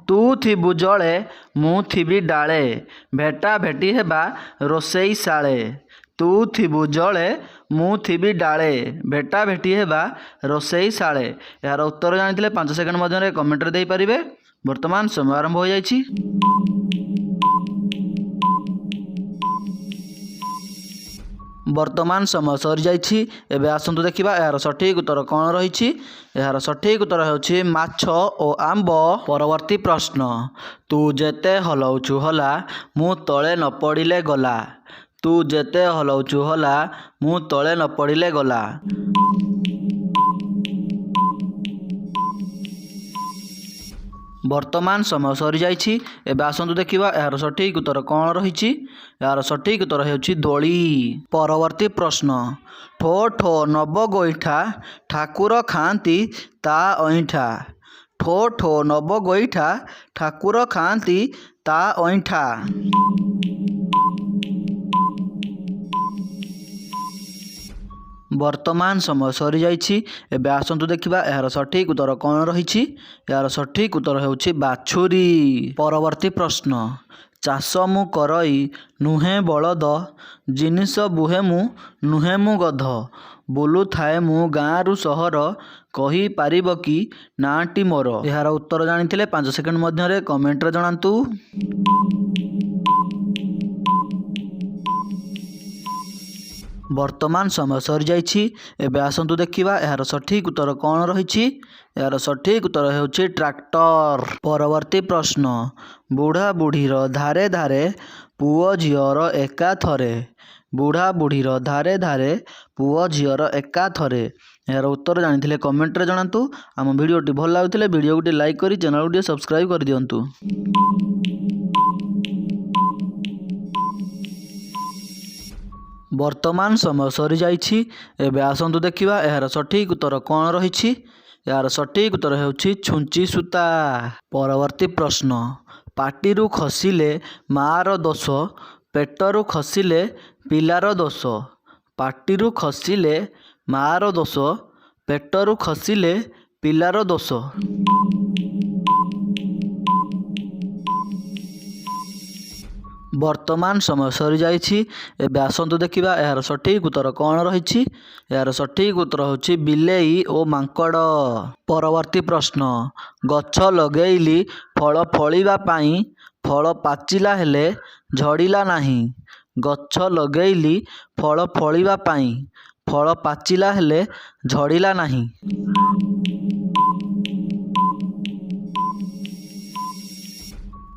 ତୁ ଥିବୁ ଜଳେ ମୁଁ ଥିବି ଡାଳେ ଭେଟା ଭେଟି ହେବା ରୋଷେଇ ଶାଳେ। ତୁ ଥିବୁ ଜଳେ ମୁଁ ଥିବି ଡାଳେ ଭେଟା ଭେଟି ହେବା ରୋଷେଇ ଶାଳେ। ଏହାର ଉତ୍ତର ଜାଣିଥିଲେ 5 ସେକେଣ୍ଡ ମଧ୍ୟରେ କମେଣ୍ଟରେ ଦେଇପାରିବେ। ବର୍ତ୍ତମାନ ସମୟ ଆରମ୍ଭ ହୋଇଯାଇଛି। ବର୍ତ୍ତମାନ ସମୟ ସରିଯାଇଛି। ଏବେ ଆସନ୍ତୁ ଦେଖିବା ଏହାର ସଠିକ୍ ଉତ୍ତର କ'ଣ ରହିଛି। ଏହାର ସଠିକ୍ ଉତ୍ତର ହେଉଛି ମାଛ ଓ ଆମ୍ବ। ପରବର୍ତ୍ତୀ ପ୍ରଶ୍ନ, ତୁ ଯେତେ ହଲଉଛୁ ହଲା ମୁଁ ତଳେ ନ ପଡ଼ିଲେ ଗଲା। ତୁ ଯେତେ ହଲଉଛୁ ହଲା ମୁଁ ତଳେ ନ ପଡ଼ିଲେ ଗଲା। ବର୍ତ୍ତମାନ ସମୟ ସରିଯାଇଛି। ଏବେ ଆସନ୍ତୁ ଦେଖିବା ଏହାର ସଠିକ୍ ଉତ୍ତର କ'ଣ ରହିଛି। ଏହାର ସଠିକ୍ ଉତ୍ତର ହେଉଛି ଦୋଳି। ପରବର୍ତ୍ତୀ ପ୍ରଶ୍ନ, ଠୋ ଠୋ ନବ ଗୋଇଠା ଠାକୁର ଖାଆନ୍ତି ତା ଅଇଁଠା। ଠୋ ଠୋ ନବ ଗୋଇଠା ଠାକୁର ଖାଆନ୍ତି ତା ଅଇଁଠା। ବର୍ତ୍ତମାନ ସମୟ ସରିଯାଇଛି। ଏବେ ଆସନ୍ତୁ ଦେଖିବା ଏହାର ସଠିକ୍ ଉତ୍ତର କ'ଣ ରହିଛି। ଏହାର ସଠିକ୍ ଉତ୍ତର ହେଉଛି ବାଛୁରୀ। ପରବର୍ତ୍ତୀ ପ୍ରଶ୍ନ, ଚାଷ ମୁଁ କରଇ ନୁହେଁ ବଳଦ ଜିନିଷ ବୁହେ ମୁଁ ନୁହେଁ ମୁଁ ଗଧ। ବୁଲୁଥାଏ ମୁଁ ଗାଁରୁ ସହର କହିପାରିବ କି ନାଁଟି ମୋର। ଏହାର ଉତ୍ତର ଜାଣିଥିଲେ 5 ସେକେଣ୍ଡ ମଧ୍ୟରେ କମେଣ୍ଟରେ ଜଣାନ୍ତୁ। ବର୍ତ୍ତମାନ ସମୟ ସରିଯାଇଛି। ଏବେ ଆସନ୍ତୁ ଦେଖିବା ଏହାର ସଠିକ୍ ଉତ୍ତର କ'ଣ ରହିଛି। ଏହାର ସଠିକ୍ ଉତ୍ତର ହେଉଛି ଟ୍ରାକ୍ଟର। ପରବର୍ତ୍ତୀ ପ୍ରଶ୍ନ, ବୁଢ଼ା ବୁଢ଼ୀର ଧାରେ ଧାରେ ପୁଅ ଝିଅର ଏକାଥରେ। ବୁଢ଼ା ବୁଢ଼ୀର ଧାରେ ଧାରେ ପୁଅ ଝିଅର ଏକାଥରେ। ଏହାର ଉତ୍ତର ଜାଣିଥିଲେ କମେଣ୍ଟରେ ଜଣାନ୍ତୁ। ଆମ ଭିଡ଼ିଓଟି ଭଲ ଲାଗୁଥିଲେ ଭିଡ଼ିଓକୁ ଟିକେ ଲାଇକ୍ କରି ଚ୍ୟାନେଲକୁ ଟିକେ ସବସ୍କ୍ରାଇବ୍ କରିଦିଅନ୍ତୁ। ବର୍ତ୍ତମାନ ସମୟ ସରିଯାଇଛି। ଏବେ ଆସନ୍ତୁ ଦେଖିବା ଏହାର ସଠିକ୍ ଉତ୍ତର କ'ଣ ରହିଛି। ଏହାର ସଠିକ୍ ଉତ୍ତର ହେଉଛି ଛୁଞ୍ଚି ସୂତା। ପରବର୍ତ୍ତୀ ପ୍ରଶ୍ନ, ପାଟିରୁ ଖସିଲେ ମାଆର ଦୋଷ ପେଟରୁ ଖସିଲେ ପିଲାର ଦୋଷ। ପାଟିରୁ ଖସିଲେ ମାଆର ଦୋଷ ପେଟରୁ ଖସିଲେ ପିଲାର ଦୋଷ। ବର୍ତ୍ତମାନ ସମୟ ସରିଯାଇଛି। ଏବେ ଆସନ୍ତୁ ଦେଖିବା ଏହାର ସଠିକ୍ ଉତ୍ତର କ'ଣ ରହିଛି। ଏହାର ସଠିକ୍ ଉତ୍ତର ହେଉଛି ବିଲେଇ ଓ ମାଙ୍କଡ଼। ପରବର୍ତ୍ତୀ ପ୍ରଶ୍ନ, ଗଛ ଲଗେଇଲି ଫଳ ଫଳିବା ପାଇଁ ଫଳ ପାଚିଲା ହେଲେ ଝଡ଼ିଲା ନାହିଁ। ଗଛ ଲଗେଇଲି ଫଳ ଫଳିବା ପାଇଁ ଫଳ ପାଚିଲା ହେଲେ ଝଡ଼ିଲା ନାହିଁ।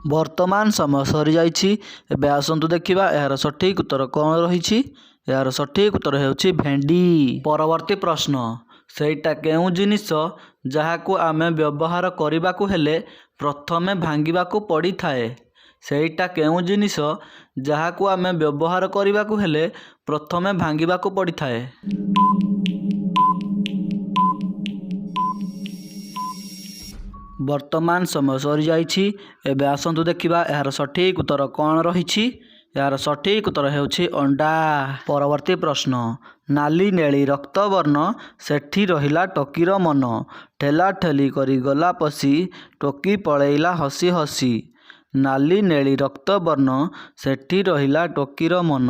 ବର୍ତ୍ତମାନ ସମୟ ସରିଯାଇଛି। ଏବେ ଆସନ୍ତୁ ଦେଖିବା ଏହାର ସଠିକ୍ ଉତ୍ତର କ'ଣ ରହିଛି। ଏହାର ସଠିକ୍ ଉତ୍ତର ହେଉଛି ଭେଣ୍ଡି। ପରବର୍ତ୍ତୀ ପ୍ରଶ୍ନ, ସେଇଟା କେଉଁ ଜିନିଷ ଯାହାକୁ ଆମେ ବ୍ୟବହାର କରିବାକୁ ହେଲେ ପ୍ରଥମେ ଭାଙ୍ଗିବାକୁ ପଡ଼ିଥାଏ। ସେଇଟା କେଉଁ ଜିନିଷ ଯାହାକୁ ଆମେ ବ୍ୟବହାର କରିବାକୁ ହେଲେ ପ୍ରଥମେ ଭାଙ୍ଗିବାକୁ ପଡ଼ିଥାଏ। ବର୍ତ୍ତମାନ ସମୟ ସରିଯାଇଛି। ଏବେ ଆସନ୍ତୁ ଦେଖିବା ଏହାର ସଠିକ୍ ଉତ୍ତର କ'ଣ ରହିଛି। ଏହାର ସଠିକ୍ ଉତ୍ତର ହେଉଛି ଅଣ୍ଡା। ପରବର୍ତ୍ତୀ ପ୍ରଶ୍ନ, ନାଲି ନେଳି ରକ୍ତ ବର୍ଣ୍ଣ ସେଠି ରହିଲା ଟୋକିର ମନ। ଠେଲା ଠେଲି କରି ଗଲା ପଶି ଟୋକି ପଳେଇଲା ହସି ହସି। ନାଲି ନେଳି ରକ୍ତ ବର୍ଣ୍ଣ ସେଠି ରହିଲା ଟୋକିର ମନ।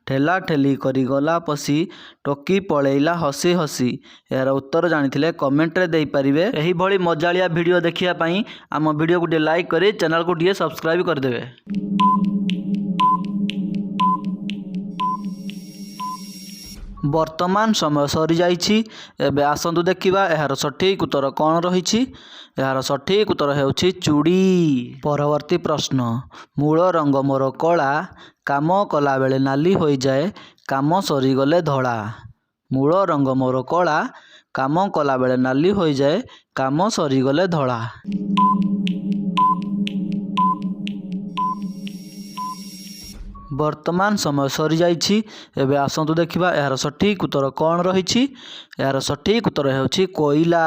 ଠେଲା ଠେଲି କରି ଗଲା ପଶି ଟୋକି ପଳେଇଲା ହସି ହସି। ଏହାର ଉତ୍ତର ଜାଣିଥିଲେ କମେଣ୍ଟରେ ଦେଇପାରିବେ। ଏହିଭଳି ମଜାଳିଆ ଭିଡ଼ିଓ ଦେଖିବା ପାଇଁ ଆମ ଭିଡ଼ିଓକୁ ଟିକେ ଲାଇକ୍ କରି ଚ୍ୟାନେଲକୁ ଟିକେ ସବସ୍କ୍ରାଇବ୍ କରିଦେବେ। ବର୍ତ୍ତମାନ ସମୟ ସରିଯାଇଛି। ଏବେ ଆସନ୍ତୁ ଦେଖିବା ଏହାର ସଠିକ୍ ଉତ୍ତର କ'ଣ ରହିଛି। ଏହାର ସଠିକ୍ ଉତ୍ତର ହେଉଛି ଚୁଡ଼ି। ପରବର୍ତ୍ତୀ ପ୍ରଶ୍ନ, ମୂଳ ରଙ୍ଗ ମୋର କଳା କାମ କଲାବେଳେ ନାଲି ହୋଇଯାଏ କାମ ସରିଗଲେ ଧଳା। ମୂଳ ରଙ୍ଗ ମୋର କଳା କାମ କଲାବେଳେ ନାଲି ହୋଇଯାଏ କାମ ସରିଗଲେ ଧଳା। ବର୍ତ୍ତମାନ ସମୟ ସରିଯାଇଛି। ଏବେ ଆସନ୍ତୁ ଦେଖିବା ଏହାର ସଠିକ୍ ଉତ୍ତର କ'ଣ ରହିଛି। ଏହାର ସଠିକ୍ ଉତ୍ତର ହେଉଛି କୋଇଲା।